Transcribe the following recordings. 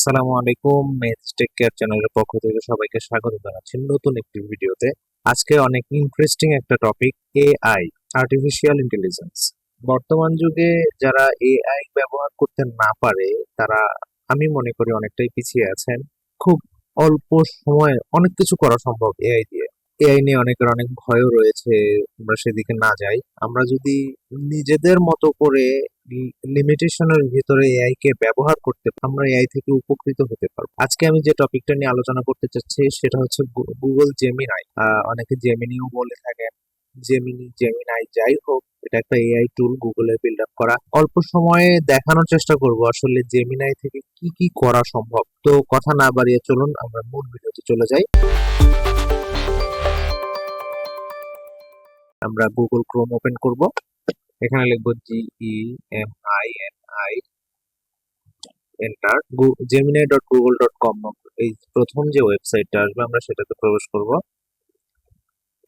আসসালামু আলাইকুম। Meth take care চ্যানেলের পক্ষ থেকে সবাইকে স্বাগত জানাচ্ছি নতুন একটি ভিডিওতে। আজকে অনেক ইন্টারেস্টিং একটা টপিক, এআই, আর্টিফিশিয়াল ইন্টেলিজেন্স। বর্তমান যুগে যারা এআই ব্যবহার করতে না পারে তারা, আমি মনে করি, অনেকটাই পিছিয়ে আছেন। খুব অল্প সময়ে অনেক কিছু করা সম্ভব এআই দিয়ে। এআই নিয়ে অনেকের অনেক ভয়ও রয়েছে, আমরা সেদিকে না যাই। আমরা যদি নিজেদের মতো করে লিমিটেশনের ভিতরে এআই কে ব্যবহার করতে আমরা এআই থেকে উপকৃত হতে পারবো। আজকে আমি যে টপিকটা নিয়ে আলোচনা করতে চাচ্ছি সেটা হচ্ছে গুগল জেমিনাই। অনেকে জেমিনিও বলে থাকেন, জেমিনাই যাই হোক, এটা একটা এআই টুল, গুগলের বিল্ড আপ করা। অল্প সময়ে দেখানোর চেষ্টা করব আসলে জেমিনাই থেকে কি কি করা সম্ভব। তো কথা না বাড়িয়ে চলুন আমরা মূল ভিডিওতে চলে যাই। আমরা গুগল ক্রোম ওপেন করব। এখানে লিখবো GEMINI, এন্টার। gemini.google.com, এই প্রথম যে ওয়েবসাইটটা আসবে আমরা সেটাতে প্রবেশ করব।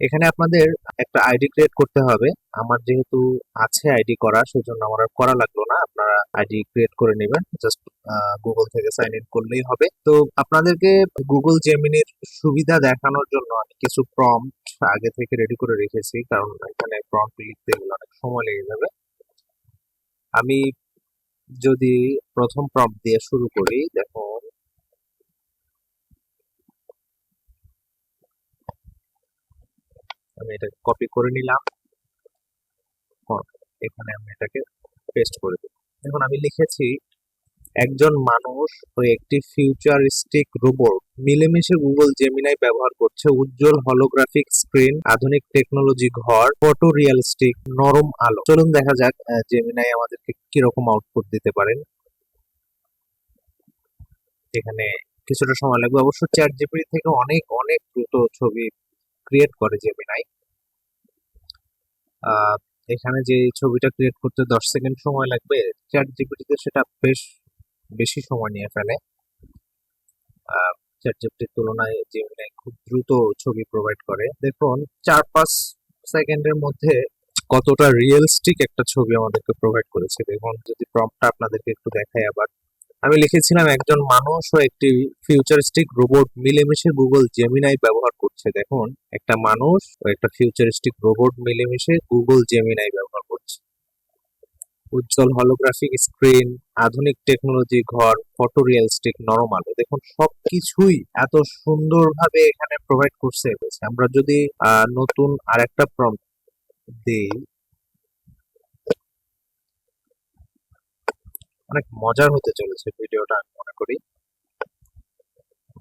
এখানে আপনাদের একটা আইডি ক্রিয়েট করতে হবে। আমার যেহেতু আছে আইডি করা, সেজন্য আমার আর করা লাগলো না, আপনারা আইডি ক্রিয়েট করে নেবেন। জাস্ট গুগল থেকে সাইন ইন করলেই হবে। তো আপনাদেরকে গুগল জেমিনির সুবিধা দেখানোর জন্য আমি কিছু প্রম্পট আগে থেকে রেডি করে রেখেছি, কারণ এখানে প্রম্পট লিখতে গেলে অনেক সময় লেগে যাবে। আমি যদি প্রথম প্রম্পট দিয়ে শুরু করি, দেখুন আমি এটা কপি করে নিলাম। এখানে আমি এটাকে পেস্ট করে দিই। এখন আমি লিখেছি, একজন মানুষ ও একটি ফিউচারিস্টিক রোবট মিলেমিশে গুগল জেমিনাই ব্যবহার করছে। উজ্জ্বল হলোগ্রাফিক স্ক্রিন, আধুনিক টেকনোলজি ঘর, ফটো রিয়েলিস্টিক নরম আলো। চলুন দেখা যাক জেমিনাই আমাদেরকে কিরকম আউটপুট দিতে পারেন। এখানে কিছুটা সময় লাগবে, অবশ্য চ্যাট জিপিটি থেকে অনেক অনেক দ্রুত ছবি ক্রিয়েট করে জেমিনাই। আহ, এখানে যে ছবিটা ক্রিয়েট করতে 10 সেকেন্ড সময় লাগবে, চ্যাট জিপিটিতে সেটা বেশ বেশি সময় নিয়ে ফেলে। চ্যাট জিপিটির তুলনায় জেমিনাই খুব দ্রুত ছবি প্রোভাইড করে। দেখুন 4-5 সেকেন্ডের মধ্যে কতটা রিয়েলিস্টিক একটা ছবি আমাদেরকে প্রোভাইড করেছে। দেখুন, যদি প্রম্পটটা আপনাদেরকে একটু দেখাই আবার। আমি লিখেছিলাম, একজন মানুষ ও একটি ফিউচারিস্টিক রোবট মিলেমিশে গুগল জেমিনাই ব্যবহার করছে। দেখুন, একটা মানুষ ও একটা ফিউচারিস্টিক রোবট মিলেমিশে গুগল জেমিনাই ব্যবহার করছে। উজ্জ্বল হলোগ্রাফিক স্ক্রিন, আধুনিক টেকনোলজি ঘর, ফটো রিয়েলিস্টিক নরম আলো। দেখুন সবকিছুই এত সুন্দরভাবে এখানে প্রোভাইড করছে। আমরা যদি নতুন আরেকটা প্রম্পট দেই, অনেক মজার হতে চলেছে ভিডিওটা আমি মনে করি।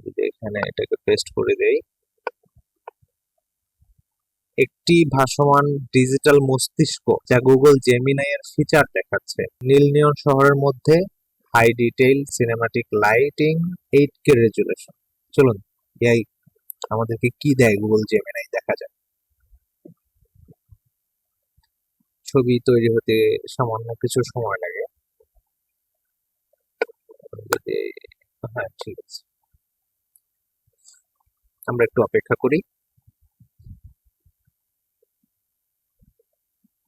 যদি এখানে এটাকে পেস্ট করে দেই, একটি ভাসমান ডিজিটাল মস্তিষ্ক যা গুগল জেমিনাই এর ফিচার দেখাচ্ছে। নীল নিয়ন শহরের মধ্যে high detail cinematic lighting, 8K resolution. চলুন এআই আমাদেরকে কি দেয় গুগল জেমিনাই দেখা যায়। ছবি তৈরি হতে সামান্য কিছু সময় লাগে। যদি হ্যাঁ, ঠিক আছে, আমরা একটু অপেক্ষা করি।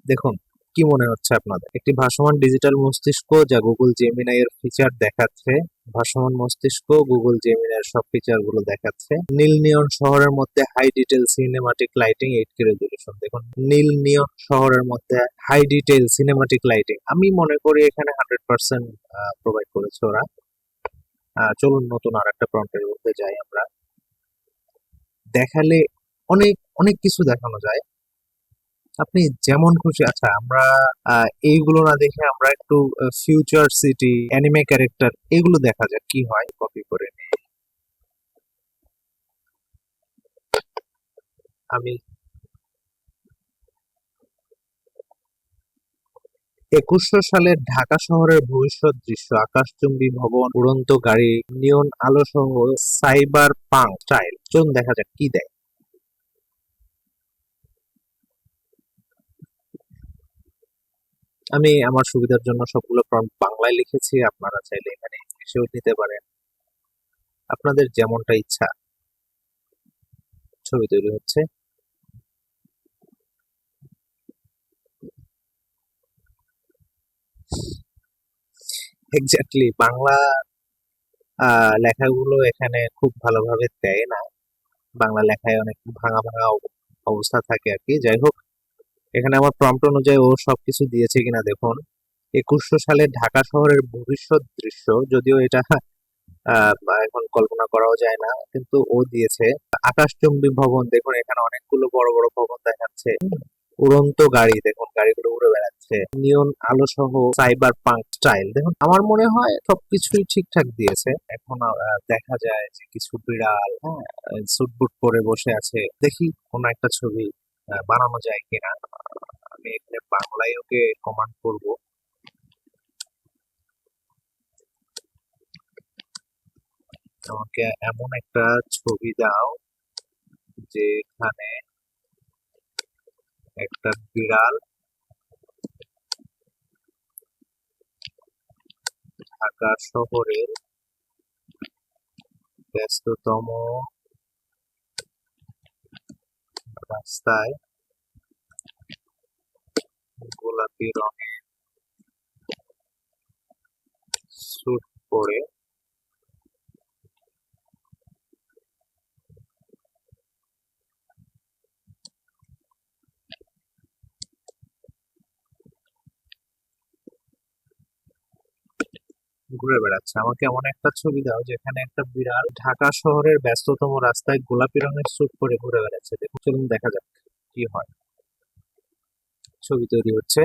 দেখুন, কি মনে হচ্ছে আপনাদের? একটি ভাসমান ডিজিটাল মস্তিষ্ক যা গুগল জেমিনাই এর ফিচার দেখাচ্ছে। ভাসমান মস্তিষ্ক গুগল জেমিনাই এর সব ফিচার গুলো দেখাচ্ছে। নীল নিয়ন শহরের মধ্যে high detail cinematic lighting, 8K resolution. দেখুন, নীল নিয়ন শহরের মধ্যে হাই ডিটেল সিনেমাটিক লাইটিং, আমি মনে করি এখানে 100% প্রোভাইড করেছে ওরা। চলুন নতুন আর একটা প্রম্পটের মধ্যে যাই আমরা। দেখালে অনেক অনেক কিছু দেখানো যায়, আপনি যেমন খুশি। আচ্ছা, আমরা এইগুলো না দেখে আমরা একটু ফিউচার সিটি, অ্যানিমে ক্যারেক্টার, এগুলো দেখা যাক কি হয়। কপি করে নিই। আমি 2100 সালের ঢাকা শহরের ভবিষ্যৎ দৃশ্য, আকাশচুম্বী ভবন, উড়ন্ত গাড়ি, নিয়ন আলো সহ সাইবার পাঙ্ক স্টাইল। চলুন দেখা যাক কি দেয়। আমি আমার সুবিধার জন্য সবগুলো প্রম্পট বাংলায় লিখেছি, আপনারা চাইলে এখানে ইংলিশেও নিতে পারেন। আপনাদের যেমনটা ইচ্ছা। ছবি তৈরি হচ্ছে। এক্স্যাক্টলি বাংলা লেখাগুলো এখানে খুব ভালোভাবে দেয় না। বাংলা লেখায় অনেক ভাঙা ভাঙা অবস্থা থাকে আর কি। যাই হোক, এখানে আমার প্রম্পট অনুযায়ী ও সবকিছু দিয়েছে কিনা দেখুন। 2100 সালে ঢাকা শহরের ভবিষ্যৎ দৃশ্য, যদিও এটা এখন কল্পনা করাও যায় না, কিন্তু ও দিয়েছে। আকাশচুম্বী ভবন, দেখুন এখানে অনেকগুলো বড় বড় ভবন দেখাচ্ছে। উড়ন্ত গাড়ি, দেখুন গাড়িগুলো উড়ে বেড়াচ্ছে। নিয়ন আলো সহ সাইবার পাঙ্ক স্টাইল, দেখুন আমার মনে হয় সবকিছুই ঠিকঠাক দিয়েছে। এখন দেখা যায় যে কিছু বিড়াল স্যুট বুট পরে বসে আছে। দেখি কোন একটা ছবি বানানো যায় কিনা। আমি এখানে বাংলায় ওকে কমান্ড করব। আমাকে এমন একটা ছবি দাও যেখানে একটা বিড়াল ঢাকা শহরের ব্যস্ততম রাস্তায় গোলাপি রঙের স্যুট পরে ঘুরে বেড়াচ্ছে। আমাকে এমন একটা ছবি দাও যেখানে একটা বিড়াল ঢাকা শহরের ব্যস্ততম রাস্তায় গোলাপি রঙের স্যুট পরে ঘুরে বেড়াচ্ছে। দেখুন, চলুন দেখা যাক কি হয়। ছবি তৈরি হচ্ছে।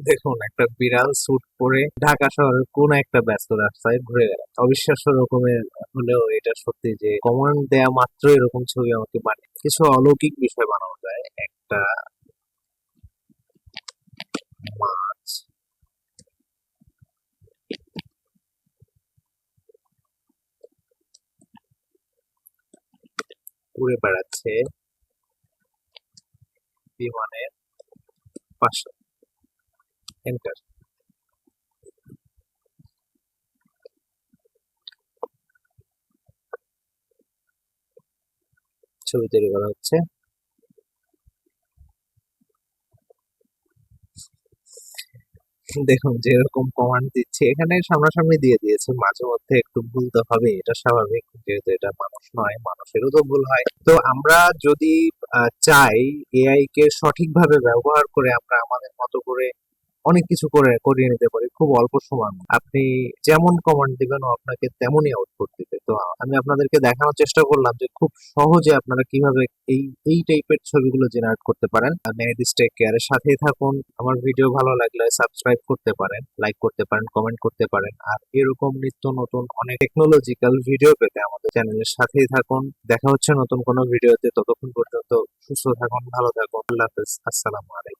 দেখুন, একটা বিড়াল স্যুট পরে ঢাকা শহরের কোন একটা ব্যস্ত রাস্তায় ঘুরে বেড়াচ্ছে। অবিশ্বাস্য রকমের হলেও এটা সত্যি যে কমান্ড দেয়া মাত্র এরকম ছবি আমাকে বানিয়ে কিছু অলৌকিক বিষয় বানানো যায়। একটা মাছ উড়ে বেড়াচ্ছে বিমানের পাশে। এন্টার। ছবি তৈরি করা হচ্ছে। দেখুন যেরকম কমান্ড দিচ্ছে এখানে সামনাসামনি দিয়ে দিয়েছে, মাঝে মধ্যে একটু ভুল তো হবে, এটা স্বাভাবিক, যেহেতু এটা মানুষ নয়, মানুষেরও তো ভুল হয়। তো আমরা যদি চাই এআই কে সঠিকভাবে ব্যবহার করে আমরা আমাদের মতো করে অনেক কিছু করিয়ে নিতে পারি খুব অল্প সময়। আপনি যেমন কমান্ড দিবেন ও আপনাকে তেমনই আউটপুট দিবে। তো আমি আপনাদেরকে দেখানোর চেষ্টা করলাম যে খুব সহজে আপনারা কিভাবে এই এই টাইপের ছবিগুলো জেনারেট করতে পারেন। মেহেদিস টেক কেয়ারের সাথেই থাকুন। আমার ভিডিও ভালো লাগলে সাবস্ক্রাইব করতে পারেন, লাইক করতে পারেন, কমেন্ট করতে পারেন। আর এরকম নিত্য নতুন অনেক টেকনোলজিক্যাল ভিডিও পেতে আমাদের চ্যানেলের সাথেই থাকুন। দেখা হচ্ছে নতুন কোনো ভিডিওতে। ততক্ষণ পর্যন্ত সুস্থ থাকুন, ভালো থাকুন। আল্লাহ হাফেজ। আসসালামু আলাইকুম।